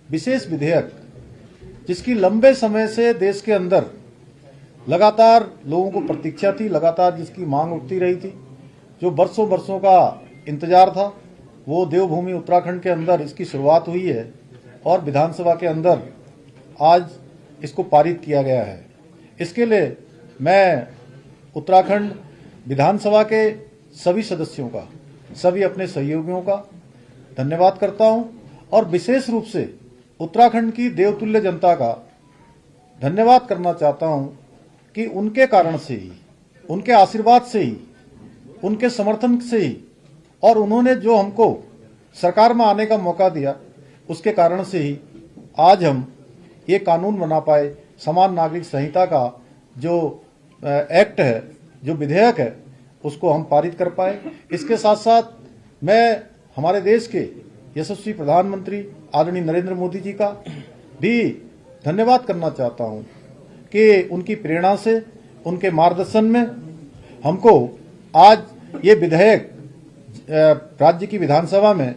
विशेष विधेयक, जिसकी लंबे समय से देश के अंदर लगातार लोगों को प्रतीक्षा थी, लगातार जिसकी मांग उठती रही थी, जो बरसों बरसों का इंतजार था, वो देवभूमि उत्तराखंड के अंदर इसकी शुरुआत हुई है और विधानसभा के अंदर आज इसको पारित किया गया है। इसके लिए मैं उत्तराखंड विधानसभा के सभी सदस्यों का, सभी अपने सहयोगियों का धन्यवाद करता हूं और विशेष रूप से उत्तराखंड की देवतुल्य जनता का धन्यवाद करना चाहता हूं कि उनके कारण से ही, उनके आशीर्वाद से ही, उनके समर्थन से ही और उन्होंने जो हमको सरकार में आने का मौका दिया, उसके कारण से ही आज हम ये कानून बना पाए। समान नागरिक संहिता का जो एक्ट है, जो विधेयक है, उसको हम पारित कर पाए। इसके साथ साथ मैं हमारे देश के यशस्वी प्रधानमंत्री आदरणीय नरेंद्र मोदी जी का भी धन्यवाद करना चाहता हूं कि उनकी प्रेरणा से, उनके मार्गदर्शन में हमको आज ये विधेयक राज्य की विधानसभा में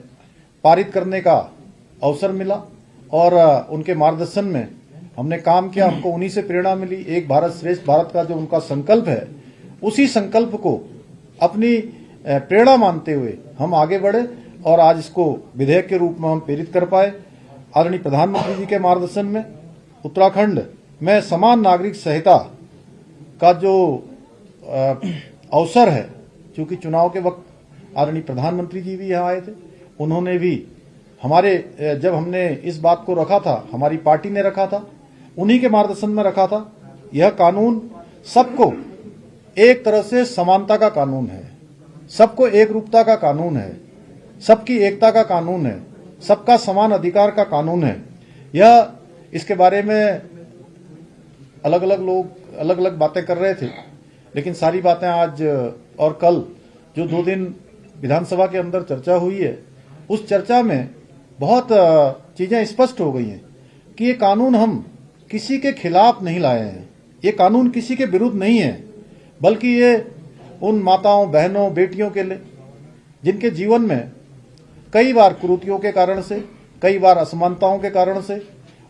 पारित करने का अवसर मिला और उनके मार्गदर्शन में हमने काम किया। हमको उन्हीं से प्रेरणा मिली। एक भारत श्रेष्ठ भारत का जो उनका संकल्प है, उसी संकल्प को अपनी प्रेरणा मानते हुए हम आगे बढ़े और आज इसको विधेयक के रूप में हम प्रेरित कर पाए। आदरणीय प्रधानमंत्री जी के मार्गदर्शन में उत्तराखंड में समान नागरिक संहिता का जो अवसर है, क्योंकि चुनाव के वक्त आदरणीय प्रधानमंत्री जी भी यहाँ आए थे, उन्होंने भी हमारे, जब हमने इस बात को रखा था, हमारी पार्टी ने रखा था, उन्हीं के मार्गदर्शन में रखा था। यह कानून सबको एक तरह से समानता का कानून है, सबको एक रूपता का कानून है, सबकी एकता का कानून है, सबका समान अधिकार का कानून है। यह, इसके बारे में अलग अलग लोग अलग अलग बातें कर रहे थे, लेकिन सारी बातें आज और कल जो 2 दिन विधानसभा के अंदर चर्चा हुई है, उस चर्चा में बहुत चीजें स्पष्ट हो गई हैं कि ये कानून हम किसी के खिलाफ नहीं लाए हैं, ये कानून किसी के विरुद्ध नहीं है, बल्कि ये उन माताओं, बहनों, बेटियों के लिए जिनके जीवन में कई बार कुरीतियों के कारण से, कई बार असमानताओं के कारण से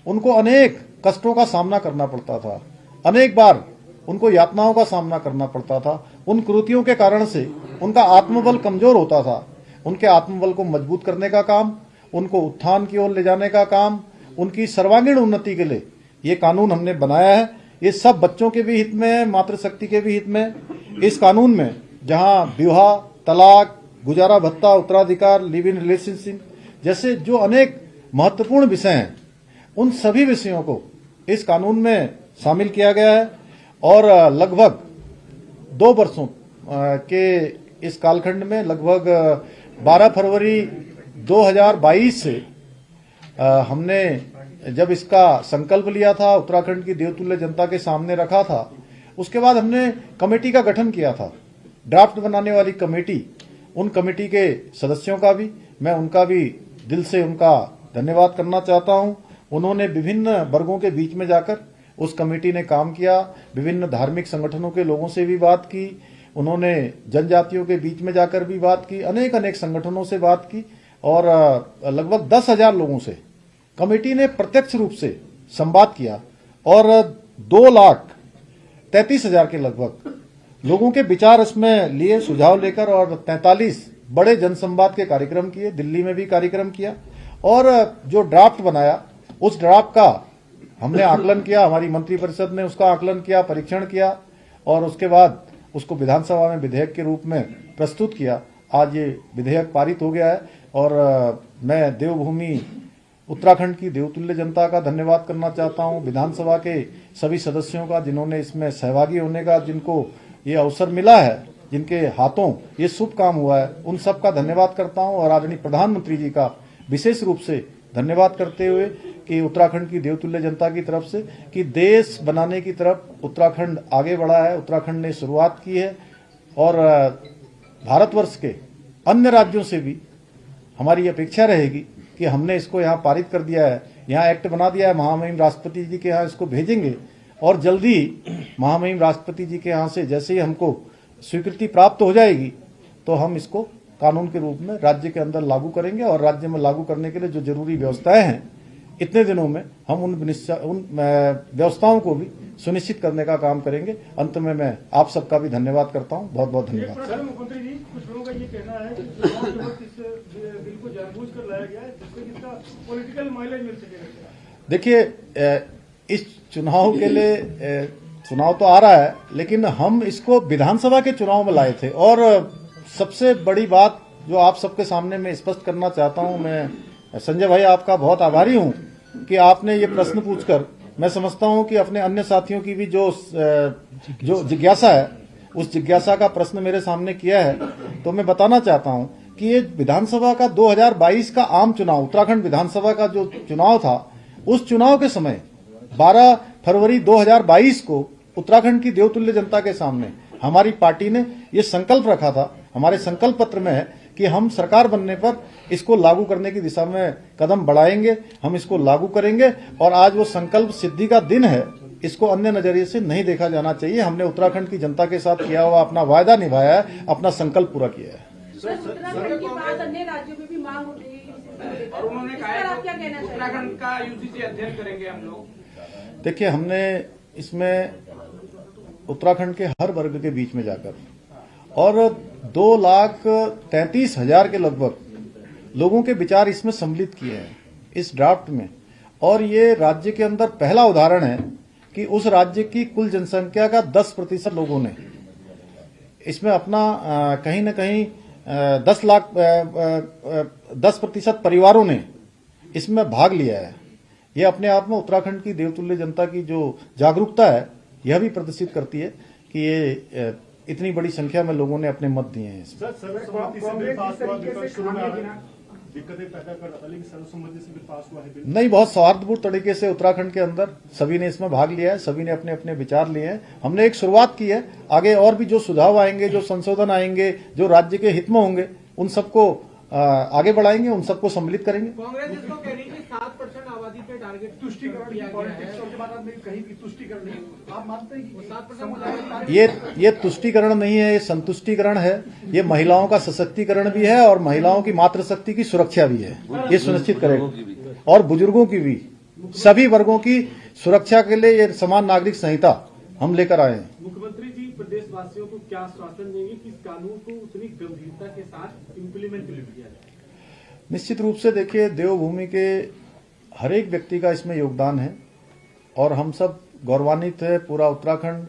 उनको अनेक कष्टों का सामना करना पड़ता था, अनेक बार उनको यातनाओं का सामना करना पड़ता था। उन कुरीतियों के कारण से उनका आत्मबल कमजोर होता था। उनके आत्मबल को मजबूत करने का काम, उनको उत्थान की ओर ले जाने का काम, उनकी सर्वांगीण उन्नति के लिए ये कानून हमने बनाया है। ये सब बच्चों के भी हित में है, मातृशक्ति के भी हित में। इस कानून में जहां विवाह, तलाक, गुजारा भत्ता, उत्तराधिकार, लिव इन रिलेशनशिप जैसे जो अनेक महत्वपूर्ण विषय हैं, उन सभी विषयों को इस कानून में शामिल किया गया है और लगभग 2 वर्षों के इस कालखंड में, लगभग 12 फरवरी 2022 से हमने जब इसका संकल्प लिया था, उत्तराखंड की देवतुल्य जनता के सामने रखा था, उसके बाद हमने कमेटी का गठन किया था, ड्राफ्ट बनाने वाली कमेटी। उन कमेटी के सदस्यों का भी मैं, उनका भी दिल से उनका धन्यवाद करना चाहता हूं। उन्होंने विभिन्न वर्गों के बीच में जाकर उस कमेटी ने काम किया, विभिन्न धार्मिक संगठनों के लोगों से भी बात की, उन्होंने जनजातियों के बीच में जाकर भी बात की, अनेक अनेक संगठनों से बात की और लगभग 10,000 लोगों से कमेटी ने प्रत्यक्ष रूप से संवाद किया और 2,33,000 के लगभग लोगों के विचार इसमें लिए, सुझाव लेकर, और 43 बड़े जनसंवाद के कार्यक्रम किए, दिल्ली में भी कार्यक्रम किया और जो ड्राफ्ट बनाया, उस ड्राफ्ट का हमने आकलन किया, हमारी मंत्रिपरिषद ने उसका आकलन किया, परीक्षण किया और उसके बाद उसको विधानसभा में विधेयक के रूप में प्रस्तुत किया। आज ये विधेयक पारित हो गया है और मैं देवभूमि उत्तराखंड की देवतुल्य जनता का धन्यवाद करना चाहता हूं, विधानसभा के सभी सदस्यों का जिन्होंने इसमें सहभागी होने का, जिनको ये अवसर मिला है, जिनके हाथों ये शुभ काम हुआ है, उन सब का धन्यवाद करता हूं और आदरणीय प्रधानमंत्री जी का विशेष रूप से धन्यवाद करते हुए कि उत्तराखंड की देवतुल्य जनता की तरफ से कि देश बनाने की तरफ उत्तराखंड आगे बढ़ा है, उत्तराखंड ने शुरुआत की है और भारतवर्ष के अन्य राज्यों से भी हमारी अपेक्षा रहेगी कि हमने इसको यहाँ पारित कर दिया है, यहाँ एक्ट बना दिया है, महामहिम राष्ट्रपति जी के यहाँ इसको भेजेंगे और जल्दी महामहिम राष्ट्रपति जी के यहाँ से जैसे ही हमको स्वीकृति प्राप्त हो जाएगी तो हम इसको कानून के रूप में राज्य के अंदर लागू करेंगे और राज्य में लागू करने के लिए जो जरूरी व्यवस्थाएं हैं इतने दिनों में हम उन व्यवस्थाओं को भी सुनिश्चित करने का काम करेंगे। अंत में मैं आप सबका भी धन्यवाद करता हूं। बहुत बहुत धन्यवाद। सर, मुख्यमंत्री जी, कुछ लोगों का ये कहना है कि चुनाव के वक्त इस बिल को जानबूझकर लाया गया है जिससे कि इसका पॉलिटिकल माइलेज मिल सकेगा। देखिए, इस चुनाव के लिए चुनाव तो आ रहा है, लेकिन हम इसको विधानसभा के चुनाव में लाए थे। और सबसे बड़ी बात जो आप सबके सामने मैं स्पष्ट करना चाहता हूं, मैं संजय भाई आपका बहुत आभारी हूं कि आपने ये प्रश्न पूछकर, मैं समझता हूं कि अपने अन्य साथियों की भी जो जिज्ञासा है, उस जिज्ञासा का प्रश्न मेरे सामने किया है। तो मैं बताना चाहता हूं कि ये विधानसभा का 2022 का आम चुनाव, उत्तराखंड विधानसभा का जो चुनाव था, उस चुनाव के समय 12 फरवरी 2022 को उत्तराखंड की देवतुल्य जनता के सामने हमारी पार्टी ने ये संकल्प रखा था, हमारे संकल्प पत्र में है कि हम सरकार बनने पर इसको लागू करने की दिशा में कदम बढ़ाएंगे, हम इसको लागू करेंगे। और आज वो संकल्प सिद्धि का दिन है, इसको अन्य नजरिए से नहीं देखा जाना चाहिए। हमने उत्तराखंड की जनता के साथ किया हुआ अपना वायदा निभाया है, अपना संकल्प पूरा किया है। उत्तराखंड की बात अन्य राज्यों में भी मांग हो रही है और उन्होंने कहा आप क्या कहना चाहिए? उत्तराखंड का यूजीसी अध्ययन करेंगे हम लोग। देखिए, हमने इसमें उत्तराखंड के हर वर्ग के बीच में जाकर और 2,33,000 के लगभग लोगों के विचार इसमें सम्मिलित किए हैं इस ड्राफ्ट में। और ये राज्य के अंदर पहला उदाहरण है कि उस राज्य की कुल जनसंख्या का 10% लोगों ने इसमें अपना कहीं न कहीं 10% परिवारों ने इसमें भाग लिया है। यह अपने आप में उत्तराखंड की देवतुल्य जनता की जो जागरूकता है, यह भी प्रदर्शित करती है कि ये इतनी बड़ी संख्या में लोगों ने अपने मत दिए हैं। नहीं, बहुत सौहार्दपूर्ण तरीके से उत्तराखंड के अंदर सभी ने इसमें भाग लिया है, सभी ने अपने अपने विचार लिए हैं। हमने एक शुरुआत की है, आगे और भी जो सुझाव आएंगे, जो संशोधन आएंगे, जो राज्य के हित में होंगे, उन सबको आगे बढ़ाएंगे, उन सबको सम्मिलित करेंगे। कांग्रेस इसको कह रही है कि 7% आबादी पे टारगेट तुष्टिकरण किया गया है। आप मानते हैं कि 7% ये तुष्टिकरण नहीं है, ये संतुष्टिकरण है। ये महिलाओं का सशक्तिकरण भी है और महिलाओं की मातृशक्ति की सुरक्षा भी है, ये सुनिश्चित करेगा। और बुजुर्गों की भी, सभी वर्गों की सुरक्षा के लिए ये समान नागरिक संहिता हम लेकर आए हैं। मुख्यमंत्री जी, प्रदेशवासियों को क्या आश्वासन देंगे कि इस कानून को उतनी गंभीरता के साथ इम्प्लीमेंट किया जाए? निश्चित रूप से देखिए, देवभूमि के हर एक व्यक्ति का इसमें योगदान है और हम सब गौरवान्वित है। पूरा उत्तराखंड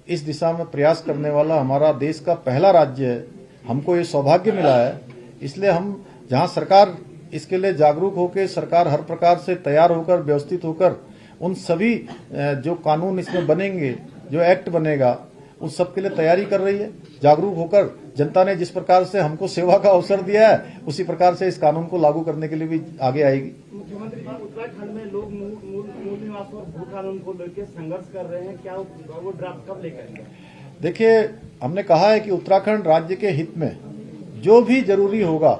इस दिशा में प्रयास करने वाला हमारा देश का पहला राज्य है। हमको ये सौभाग्य मिला है, इसलिए हम जहां सरकार इसके लिए जागरूक होकर, सरकार हर प्रकार से तैयार होकर, व्यवस्थित होकर, उन सभी जो कानून इसमें बनेंगे, जो एक्ट बनेगा, उन सब के लिए तैयारी कर रही है। जागरूक होकर जनता ने जिस प्रकार से हमको सेवा का अवसर दिया है, उसी प्रकार से इस कानून को लागू करने के लिए भी आगे आएगी। मुख्यमंत्री जी, उत्तराखंड में लोग मूल निवास और भू कानून को लेकर संघर्ष कर रहे हैं, क्या वो ड्राफ्ट कब लेकर आएंगे? देखिए, हमने कहा है कि उत्तराखंड राज्य के हित में जो भी जरूरी होगा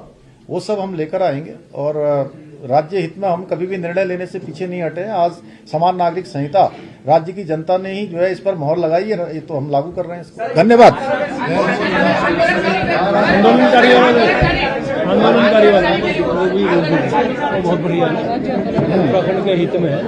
वो सब हम लेकर आएंगे और राज्य हित में हम कभी भी निर्णय लेने से पीछे नहीं हटे। आज समान नागरिक संहिता राज्य की जनता ने ही जो है इस पर मोहर लगाई है, ये तो हम लागू कर रहे हैं। धन्यवाद। आंदोलनकारी वाला वो भी बहुत बढ़िया है, उत्तराखंड के हित में है।